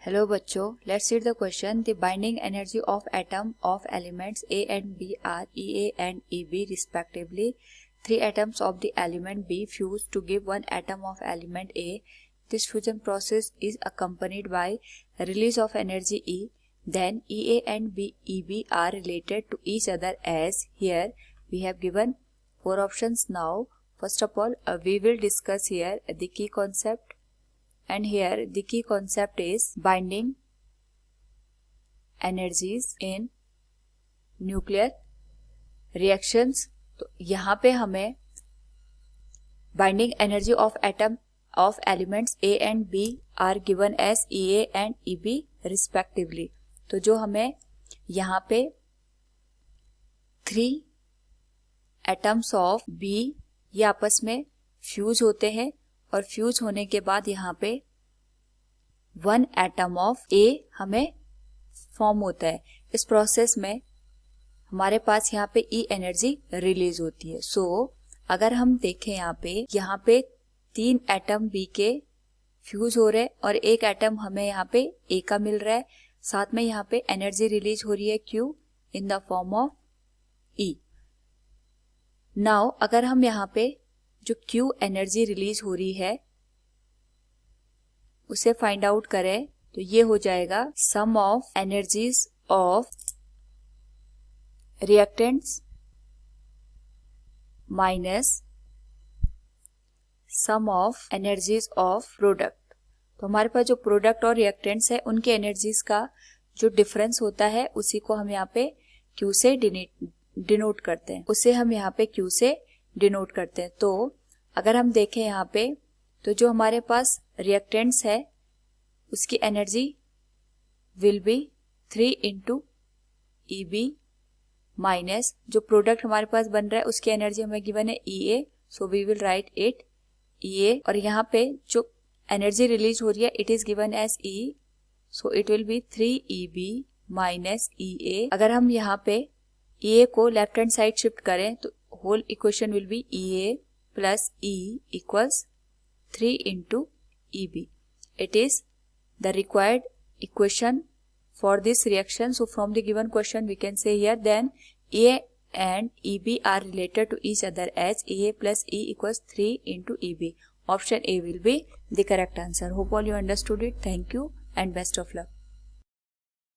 Hello बच्चों, let's read the question. The binding energy of atom of elements A and B are EA and EB respectively. Three atoms of the element B fuse to give one atom of element A. This fusion process is accompanied by release of energy E. Then EA and EB are related to each other as here we have given four options. Now first of all we will discuss here the key concept. And here the key concept is binding energies in nuclear reactions. तो यहाँ पे हमें binding energy of atom of elements A and B are given as EA and EB respectively. तो जो हमें यहाँ पे 3 atoms of B ये आपस में फ्यूज होते हैं और फ्यूज होने के बाद यहाँ पे 1 एटम ऑफ A हमें फॉर्म होता है. इस प्रोसेस में हमारे पास यहाँ पे E एनर्जी रिलीज होती है. सो अगर हम देखें यहाँ पे 3 एटम B के फ्यूज हो रहे हैं और एक एटम हमें यहाँ पे A का मिल रहा है. साथ में यहाँ पे एनर्जी रिलीज हो रही है Q in the form of E. Now अगर हम यहाँ पे जो Q एनर्जी रिलीज हो रही है उसे फाइंड आउट करें तो ये हो जाएगा sum of energies of reactants minus sum of energies of product. तो हमारे पास जो प्रोडक्ट और रिएक्टेंट्स है उनके एनर्जीज का जो डिफरेंस होता है उसी को हम यहाँ पे Q से डिनोट करते हैं. उसे हम यहाँ पे Q से डिनोट करते हैं. तो अगर हम देखें यहाँ पे तो जो हमारे पास रिएक्टेंट्स है उसकी energy will be 3 into EB minus जो प्रोडक्ट हमारे पास बन रहा है उसकी एनर्जी हमें गिवन है EA. So we will write it EA और यहाँ पे जो एनर्जी रिलीज हो रही है it is given as E. So it will be 3EB minus EA. अगर हम यहाँ पे EA को लेफ्ट हैंड साइड शिफ्ट करें तो whole equation will be EA plus E equals 3 into EB. It is the required equation for this reaction. So from the given question we can say here then A and EB are related to each other as EA plus E equals 3 into EB. Option A will be the correct answer. Hope all you understood it. Thank you and best of luck.